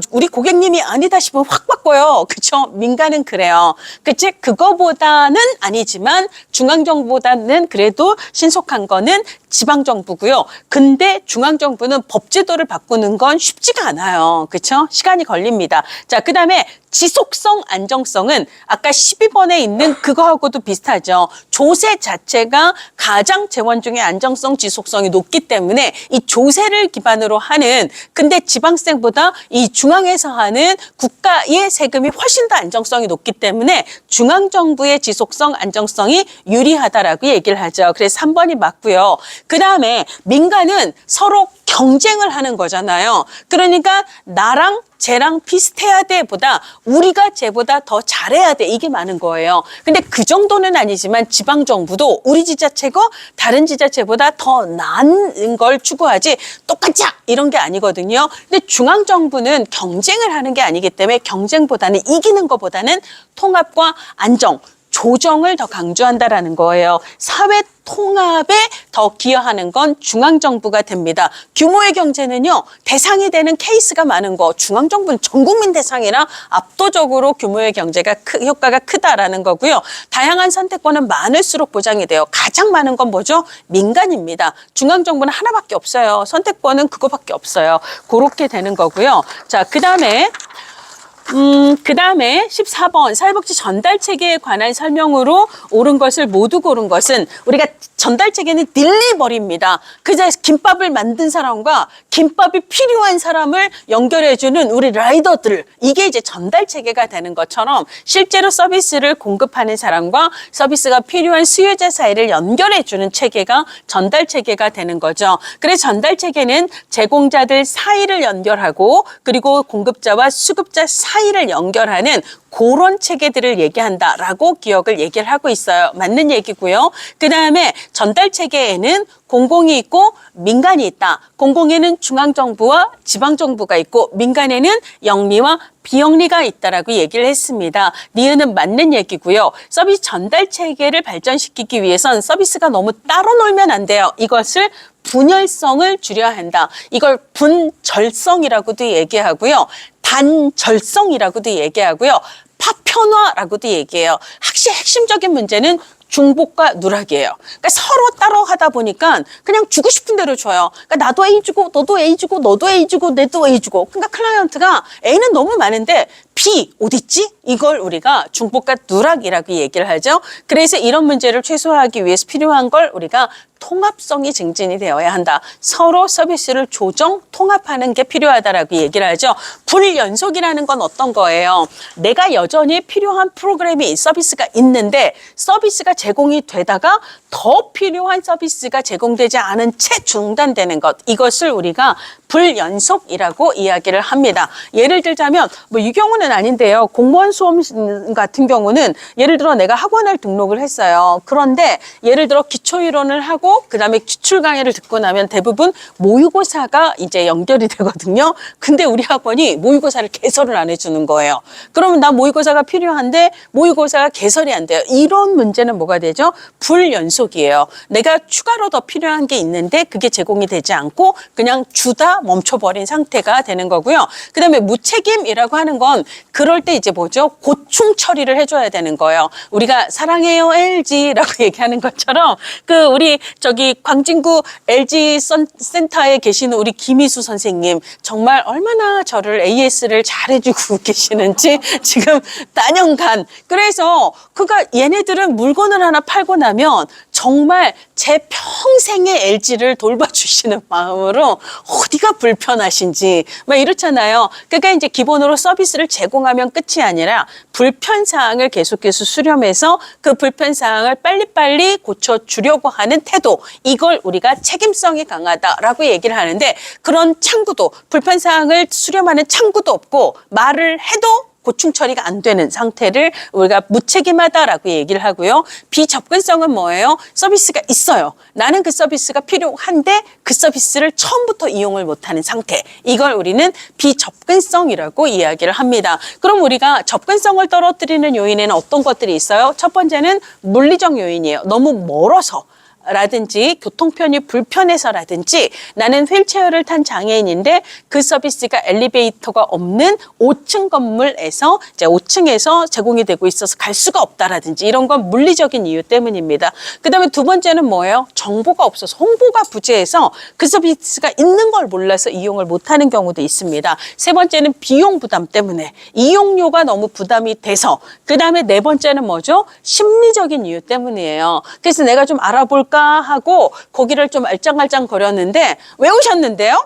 우리 고객님이 아니다 싶으면 확 바꿔요. 그렇죠? 민간은 그래요. 그치? 그거보다는 아니지만 중앙정부보다는 그래도 신속한 거는 지방정부고요. 근데 중앙정부는 법제도를 바꾸는 건 쉽지가 않아요. 그렇죠? 시간이 걸립니다. 자, 그다음에 지속성, 안정성은 아까 12번에 있는 그거하고도 비슷하죠. 조세 자체가 가장 재원 중에 안정성, 지속성이 높기 때문에 이 조세를 기반으로 하는 근데 지방세보다 이 중앙에서 하는 국가의 세금이 훨씬 더 안정성이 높기 때문에 중앙정부의 지속성, 안정성이 유리하다라고 얘기를 하죠. 그래서 3번이 맞고요. 그 다음에 민간은 서로 경쟁을 하는 거잖아요. 그러니까 나랑 쟤랑 비슷해야 돼 보다 우리가 쟤보다 더 잘해야 돼 이게 많은 거예요. 근데 그 정도는 아니지만 지방정부도 우리 지자체가 다른 지자체보다 더 나은 걸 추구하지 똑같자 이런 게 아니거든요. 근데 중앙정부는 경쟁을 하는 게 아니기 때문에 경쟁보다는 이기는 것보다는 통합과 안정 조정을 더 강조한다라는 거예요. 사회 통합에 더 기여하는 건 중앙정부가 됩니다. 규모의 경제는요, 대상이 되는 케이스가 많은 거. 중앙정부는 전 국민 대상이라 압도적으로 규모의 경제가 효과가 크다라는 거고요. 다양한 선택권은 많을수록 보장이 돼요. 가장 많은 건 뭐죠? 민간입니다. 중앙정부는 하나밖에 없어요. 선택권은 그거밖에 없어요. 그렇게 되는 거고요. 자, 그 다음에 14번 사회복지 전달 체계에 관한 설명으로 옳은 것을 모두 고른 것은 우리가 전달 체계는 딜리버리입니다. 그저 김밥을 만든 사람과 김밥이 필요한 사람을 연결해주는 우리 라이더들 이게 이제 전달 체계가 되는 것처럼 실제로 서비스를 공급하는 사람과 서비스가 필요한 수요자 사이를 연결해주는 체계가 전달 체계가 되는 거죠. 그래서 전달 체계는 제공자들 사이를 연결하고 그리고 공급자와 수급자 사이를 연결하는 그런 체계들을 얘기한다라고 기억을 얘기를 하고 있어요. 맞는 얘기고요. 그 다음에 전달 체계에는 공공이 있고 민간이 있다. 공공에는 중앙정부와 지방정부가 있고 민간에는 영리와 비영리가 있다라고 얘기를 했습니다. 니은은 맞는 얘기고요. 서비스 전달 체계를 발전시키기 위해선 서비스가 너무 따로 놀면 안 돼요. 이것을 분열성을 줄여야 한다. 이걸 분절성이라고도 얘기하고요. 단절성이라고도 얘기하고요. 파편화라고도 얘기해요. 핵심적인 문제는 중복과 누락이에요. 그러니까 서로 따로 하다 보니까 그냥 주고 싶은 대로 줘요. 그러니까 나도 A 주고 너도 A 주고 너도 A 주고 내도 A 주고. 그러니까 클라이언트가 A는 너무 많은데 B 어딨지? 이걸 우리가 중복과 누락이라고 얘기를 하죠. 그래서 이런 문제를 최소화하기 위해서 필요한 걸 우리가 통합성이 증진이 되어야 한다. 서로 서비스를 조정, 통합하는 게 필요하다라고 얘기를 하죠. 불연속이라는 건 어떤 거예요? 내가 여전히 필요한 프로그램이 서비스가 있는데 서비스가 제공이 되다가 더 필요한 서비스가 제공되지 않은 채 중단되는 것. 이것을 우리가 불연속이라고 이야기를 합니다. 예를 들자면 뭐 이 경우는 아닌데요. 공무원 수험 같은 경우는 예를 들어 내가 학원을 등록을 했어요. 그런데 예를 들어 기초이론을 하고 그다음에 기출 강의를 듣고 나면 대부분 모의고사가 이제 연결이 되거든요. 근데 우리 학원이 모의고사를 개설을 안 해주는 거예요. 그러면 나 모의고사가 필요한데 모의고사가 개설이 안 돼요. 이런 문제는 뭐가 되죠? 불연속이에요. 내가 추가로 더 필요한 게 있는데 그게 제공이 되지 않고 그냥 주다 멈춰버린 상태가 되는 거고요. 그다음에 무책임이라고 하는 건 그럴 때 이제 뭐죠? 고충 처리를 해줘야 되는 거예요. 우리가 사랑해요 LG라고 얘기하는 것처럼 그 우리 저기 광진구 LG 센터에 계시는 우리 김희수 선생님 정말 얼마나 저를 AS를 잘해주고 계시는지 지금 따년간 그래서 그가 얘네들은 물건을 하나 팔고 나면 정말 제 평생의 LG를 돌봐주시는 마음으로 어디가 불편하신지 막 이렇잖아요. 그러니까 이제 기본으로 서비스를 제공하면 끝이 아니라 불편사항을 계속해서 수렴해서 그 불편사항을 빨리빨리 고쳐주려고 하는 태도 이걸 우리가 책임성이 강하다라고 얘기를 하는데 그런 창구도 불편사항을 수렴하는 창구도 없고 말을 해도 고충 처리가 안 되는 상태를 우리가 무책임하다라고 얘기를 하고요. 비접근성은 뭐예요? 서비스가 있어요. 나는 그 서비스가 필요한데 그 서비스를 처음부터 이용을 못하는 상태. 이걸 우리는 비접근성이라고 이야기를 합니다. 그럼 우리가 접근성을 떨어뜨리는 요인에는 어떤 것들이 있어요? 첫 번째는 물리적 요인이에요. 너무 멀어서. 라든지 교통편이 불편해서라든지 나는 휠체어를 탄 장애인인데 그 서비스가 엘리베이터가 없는 5층 건물에서 이제 5층에서 제공이 되고 있어서 갈 수가 없다라든지 이런 건 물리적인 이유 때문입니다. 그다음에 두 번째는 뭐예요? 정보가 없어서 홍보가 부재해서 그 서비스가 있는 걸 몰라서 이용을 못하는 경우도 있습니다. 세 번째는 비용 부담 때문에 이용료가 너무 부담이 돼서 그다음에 네 번째는 뭐죠? 심리적인 이유 때문이에요. 그래서 내가 좀 알아볼까 하고 거기를 좀 알짱알짱 거렸는데 왜 오셨는데요?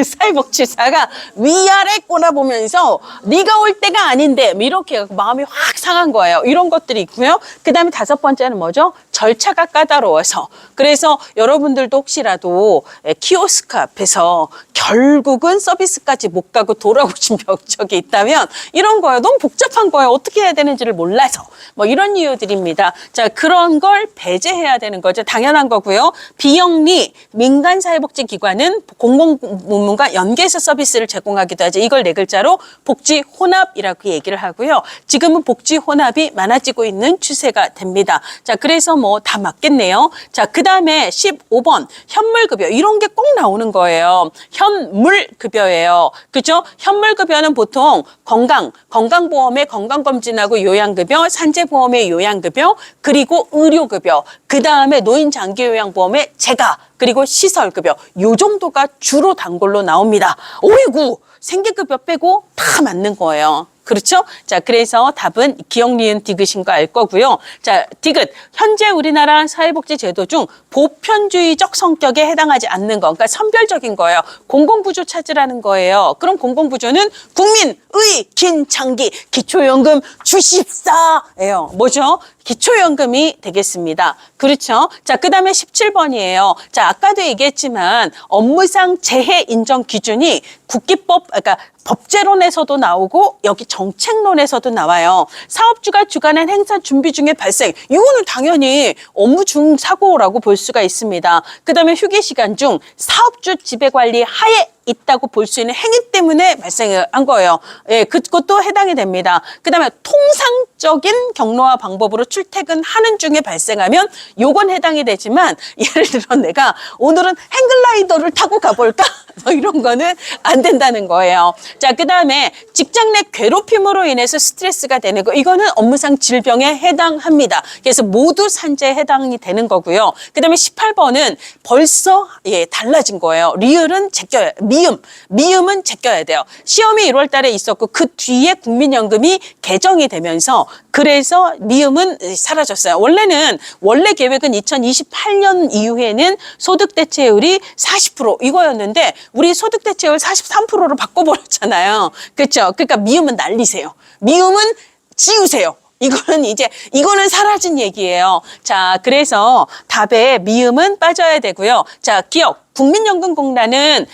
사회복지사가 위아래 꼬라보면서 네가 올 때가 아닌데 이렇게 해서 마음이 확 상한 거예요. 이런 것들이 있고요. 그 다음에 다섯 번째는 뭐죠? 절차가 까다로워서. 그래서 여러분들도 혹시라도 키오스크 앞에서 결국은 서비스까지 못 가고 돌아오신 적이 있다면 이런 거예요. 너무 복잡한 거예요. 어떻게 해야 되는지를 몰라서. 뭐 이런 이유들입니다. 자, 그런 걸 배제해야 되는 거죠. 당연한 거고요. 비영리 민간사회복지기관은 공공부문과 연계해서 서비스를 제공하기도 하죠. 이걸 네 글자로 복지혼합이라고 얘기를 하고요. 지금은 복지혼합이 많아지고 있는 추세가 됩니다. 자, 그래서 뭐 다 맞겠네요. 자, 그 다음에 15번 현물급여 이런 게 꼭 나오는 거예요. 현물급여예요. 그죠? 현물급여는 보통 건강보험의 건강검진하고 요양급여, 산재보험의 요양급여, 그리고 의료급여, 그 다음에 노인장기요양보험의 재가, 그리고 시설급여 요 정도가 주로 단골로 나옵니다. 오이구 생계급여 빼고 다 맞는 거예요. 그렇죠? 자, 그래서 답은 기억, 니은, 디귿인 거 알 거고요. 자, 디귿. 현재 우리나라 사회복지 제도 중 보편주의적 성격에 해당하지 않는 거. 그러니까 선별적인 거예요. 공공구조 찾으라는 거예요. 그럼 공공구조는 국민, 의, 긴, 장기, 기초연금 주십사예요. 뭐죠? 기초연금이 되겠습니다. 그렇죠? 자, 그 다음에 17번이에요. 자, 아까도 얘기했지만 업무상 재해 인정 기준이 국기법, 그러니까 법제론에서도 나오고 여기 정책론에서도 나와요. 사업주가 주관한 행사 준비 중에 발생. 이거는 당연히 업무 중 사고라고 볼 수가 있습니다. 그다음에 휴게 시간 중 사업주 지배관리 하에 있다고 볼 수 있는 행위 때문에 발생한 거예요. 예, 그것도 해당이 됩니다. 그다음에 통상적인 경로와 방법으로 출퇴근하는 중에 발생하면 요건 해당이 되지만 예를 들어 내가 오늘은 행글라이더를 타고 가볼까? 뭐 이런 거는 안 된다는 거예요. 자, 그다음에 직장 내 괴롭힘으로 인해서 스트레스가 되는 거 이거는 업무상 질병에 해당합니다. 그래서 모두 산재에 해당이 되는 거고요. 그다음에 18번은 벌써 달라진 거예요. 리을은 제껴야 미음은 제껴야 돼요. 시험이 1월 달에 있었고 그 뒤에 국민연금이 개정이 되면서 그래서 미음은 사라졌어요. 원래 계획은 2028년 이후에는 소득 대체율이 40% 이거였는데 우리 소득 대체율 43%로 바꿔버렸잖아요. 그렇죠? 그러니까 미음은 날리세요. 미음은 지우세요. 이거는 사라진 얘기예요. 자, 그래서 답에 미음은 빠져야 되고요. 자, 기억. 국민연금공단은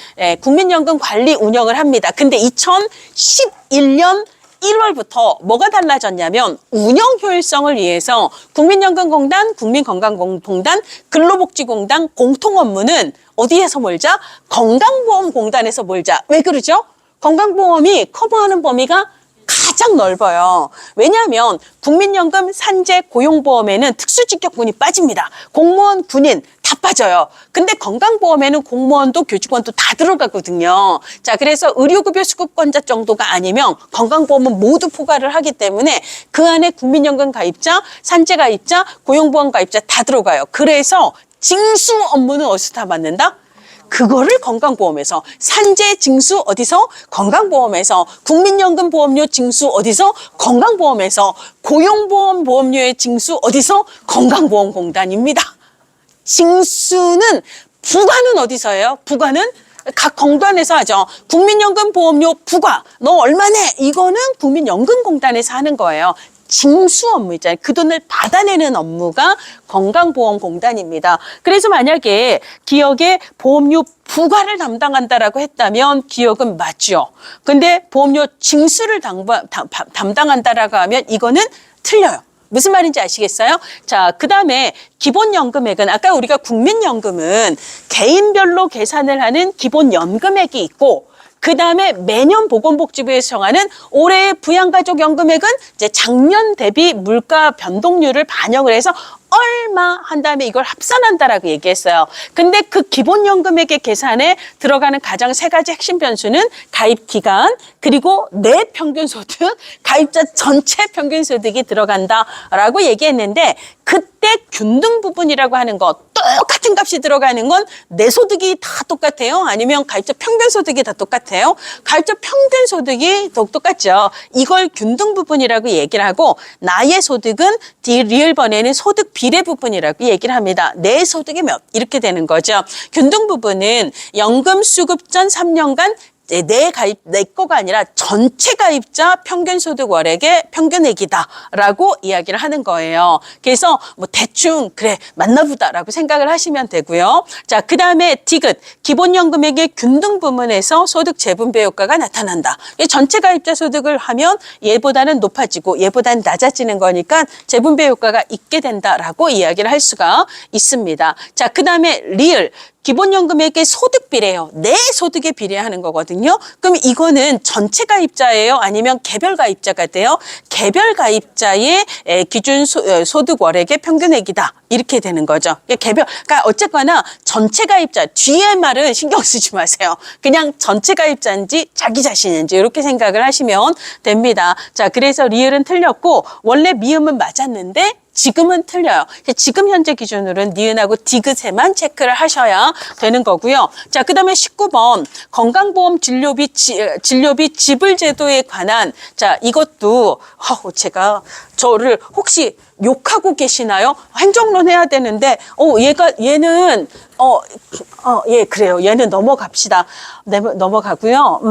국민연금 관리 운영을 합니다. 근데 2011년 1월부터 뭐가 달라졌냐면 운영 효율성을 위해서 국민연금공단, 국민건강공단, 근로복지공단 공통 업무는 어디에서 몰자? 건강보험공단에서 몰자. 왜 그러죠? 건강보험이 커버하는 범위가 가장 넓어요. 왜냐하면 국민연금, 산재, 고용보험에는 특수직격군이 빠집니다. 공무원, 군인 다 빠져요. 근데 건강보험에는 공무원도 교직원도 다 들어가거든요. 자, 그래서 의료급여 수급권자 정도가 아니면 건강보험은 모두 포괄을 하기 때문에 그 안에 국민연금 가입자, 산재 가입자, 고용보험 가입자 다 들어가요. 그래서 징수 업무는 어디서 다 받는다? 그거를 건강보험에서, 산재 징수 어디서? 건강보험에서, 국민연금 보험료 징수 어디서? 건강보험에서, 고용보험 보험료의 징수 어디서? 건강보험공단입니다. 징수는 부과는 어디서 해요? 부과는 각 공단에서 하죠. 국민연금 보험료 부과 너 얼마 내? 이거는 국민연금공단에서 하는 거예요. 징수 업무 있잖아요. 그 돈을 받아내는 업무가 건강보험공단입니다. 그래서 만약에 기업에 보험료 부과를 담당한다라고 했다면 기업은 맞죠. 근데 보험료 징수를 담당한다라고 하면 이거는 틀려요. 무슨 말인지 아시겠어요? 자, 그 다음에 기본연금액은 아까 우리가 국민연금은 개인별로 계산을 하는 기본연금액이 있고 그 다음에 매년 보건복지부에서 정하는 올해의 부양가족연금액은 이제 작년 대비 물가 변동률을 반영을 해서 얼마 한 다음에 이걸 합산한다라고 얘기했어요. 근데 그 기본연금액의 계산에 들어가는 가장 세 가지 핵심 변수는 가입 기간, 그리고 내 평균소득, 가입자 전체 평균소득이 들어간다라고 얘기했는데 그때 이때 균등 부분이라고 하는 거 똑같은 값이 들어가는 건 내 소득이 다 똑같아요? 아니면 가입자 평균 소득이 다 똑같아요? 가입자 평균 소득이 똑같죠. 이걸 균등 부분이라고 얘기를 하고 나의 소득은 리을번에는 소득 비례 부분이라고 얘기를 합니다. 내 소득이 몇 이렇게 되는 거죠. 균등 부분은 연금 수급 전 3년간 내 거가 아니라 전체 가입자 평균 소득 월액의 평균액이다라고 이야기를 하는 거예요. 그래서 뭐 대충 그래 맞나보다라고 생각을 하시면 되고요. 자, 그 다음에 디귿 기본연금액의 균등 부분에서 소득 재분배 효과가 나타난다. 전체 가입자 소득을 하면 얘보다는 높아지고 얘보다는 낮아지는 거니까 재분배 효과가 있게 된다라고 이야기를 할 수가 있습니다. 자, 그 다음에 리을 기본연금액의 소득 비례요. 내 소득에 비례하는 거거든요. 그럼 이거는 전체 가입자예요? 아니면 개별 가입자가 돼요? 개별 가입자의 기준 소득 월액의 평균액이다. 이렇게 되는 거죠. 그러니까 어쨌거나 전체 가입자, 뒤에 말은 신경 쓰지 마세요. 그냥 전체 가입자인지 자기 자신인지 이렇게 생각을 하시면 됩니다. 자, 그래서 리을은 틀렸고 원래 미음은 맞았는데 지금은 틀려요. 지금 현재 기준으로는 니은하고 디귿에만 체크를 하셔야 되는 거고요. 자, 그 다음에 19번 건강보험 진료비 지불 제도에 관한 자 이것도 제가 저를 혹시 욕하고 계시나요? 행정론 해야 되는데 얘는 예, 그래요. 얘는 넘어갑시다. 넘어가고요.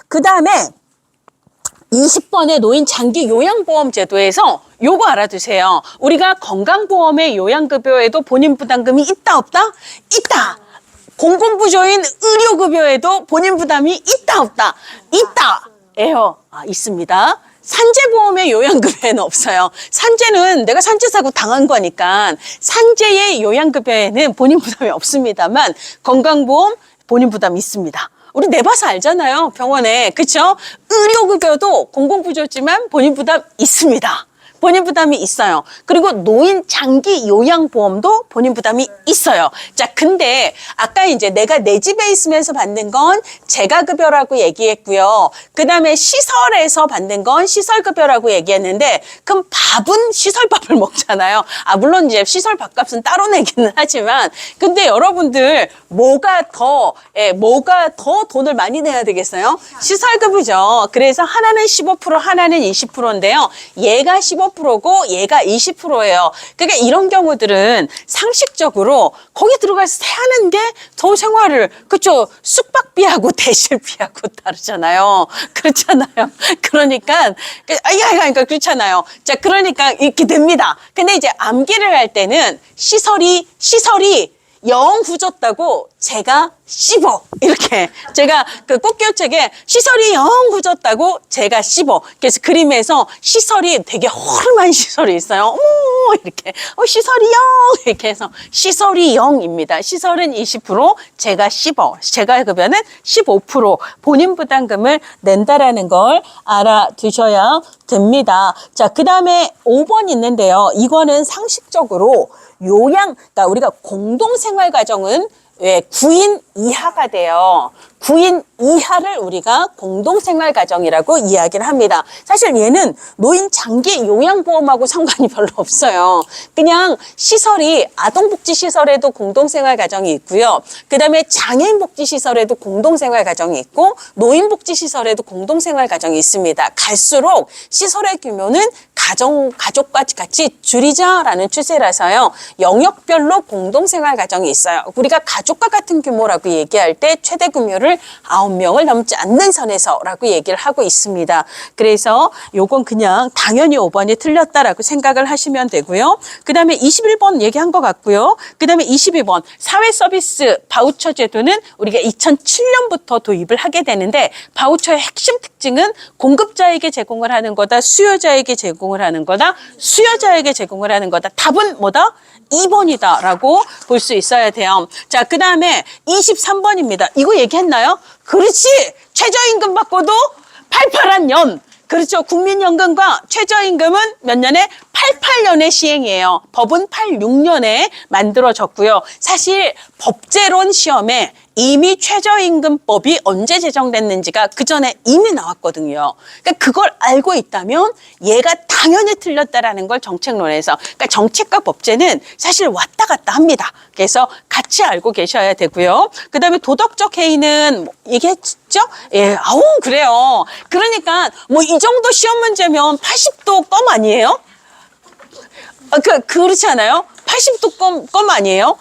그 다음에 20번의 노인 장기 요양보험 제도에서 요거 알아두세요. 우리가 건강보험의 요양급여에도 본인 부담금이 있다 없다? 있다. 공공부조인 의료급여에도 본인 부담이 있다 없다? 있다. 에요. 있습니다. 산재보험의 요양급여에는 없어요. 산재는 내가 산재 사고 당한 거니까 산재의 요양급여에는 본인 부담이 없습니다만 건강보험 본인 부담이 있습니다. 우리 내봐서 알잖아요. 병원에. 그렇죠? 의료급여도 공공부조지만 본인 부담 있습니다. 본인 부담이 있어요. 그리고 노인 장기 요양보험도 본인 부담이 있어요. 자, 근데 아까 이제 내가 내 집에 있으면서 받는 건 재가급여라고 얘기했고요. 그 다음에 시설에서 받는 건 시설급여라고 얘기했는데 그럼 밥은 시설밥을 먹잖아요. 물론 이제 시설 밥값은 따로 내기는 하지만 근데 여러분들 뭐가 더 돈을 많이 내야 되겠어요? 시설급이죠. 그래서 하나는 15% 하나는 20%인데요. 얘가 15%고 얘가 20%예요. 그러니까 이런 경우들은 상식적으로 거기 들어가서 하는 게 더 생활을 그렇죠. 숙박비하고 대실비하고 다르잖아요. 그렇잖아요. 그러니까 그렇잖아요. 자, 그러니까 이렇게 됩니다. 근데 이제 암기를 할 때는 시설이 영 후졌다고 제가 씹어. 이렇게. 제가 그 꽃교책에 시설이 영 후졌다고 제가 씹어. 그래서 그림에서 시설이 되게 허름한 시설이 있어요. 어머, 이렇게. 시설이 0. 이렇게 해서 시설이 0입니다. 시설은 20%, 제가 씹어. 제가 급여는 15% 본인 부담금을 낸다라는 걸 알아두셔야 됩니다. 자, 그 다음에 5번 있는데요. 이거는 상식적으로 그러니까 우리가 공동생활 가정은 9인 이하가 돼요. 9인 이하를 우리가 공동생활 가정이라고 이야기를 합니다. 사실 얘는 노인 장기 요양보험하고 상관이 별로 없어요. 그냥 시설이 아동복지시설에도 공동생활 가정이 있고요. 그 다음에 장애인복지시설에도 공동생활 가정이 있고 노인복지시설에도 공동생활 가정이 있습니다. 갈수록 시설의 규모는 가족과 같이 줄이자라는 추세라서요. 영역별로 공동생활 가정이 있어요. 우리가 가족과 같은 규모라고 얘기할 때 최대 규모를 9명을 넘지 않는 선에서라고 얘기를 하고 있습니다. 그래서 요건 그냥 당연히 5번이 틀렸다라고 생각을 하시면 되고요. 그 다음에 21번 얘기한 것 같고요. 그 다음에 22번 사회서비스 바우처 제도는 우리가 2007년부터 도입을 하게 되는데 바우처의 핵심 특징은 공급자에게 제공을 하는 거다, 수요자에게 제공을 하는 거다, 수요자에게 제공을 하는 거다. 답은 뭐다? 2번이다라고 볼 수 있어야 돼요. 자, 그 다음에 23번입니다. 이거 얘기했나요? 그렇지. 최저임금 받고도 팔팔한 년. 그렇죠. 국민연금과 최저임금은 몇 년에 88년에 시행이에요. 법은 86년에 만들어졌고요. 사실 법제론 시험에 이미 최저임금법이 언제 제정됐는지가 그 전에 이미 나왔거든요. 그러니까 그걸 알고 있다면 얘가 당연히 틀렸다라는 걸 정책론에서, 그러니까 정책과 법제는 사실 왔다 갔다 합니다. 그래서 같이 알고 계셔야 되고요. 그다음에 도덕적 해이는 얘기했죠? 예, 아우 그래요. 그러니까 뭐 이 정도 시험 문제면 80도 껌 아니에요? 그렇지 않아요? 80도 껌 아니에요?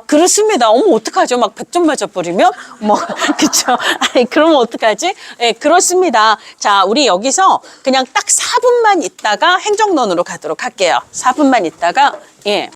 그렇습니다. 어머, 어떡하죠? 막 100점 맞아버리면? 뭐, 그쵸. 아니, 그러면 어떡하지? 예, 그렇습니다. 자, 우리 여기서 그냥 딱 4분만 있다가 행정론으로 가도록 할게요. 4분만 있다가, 예.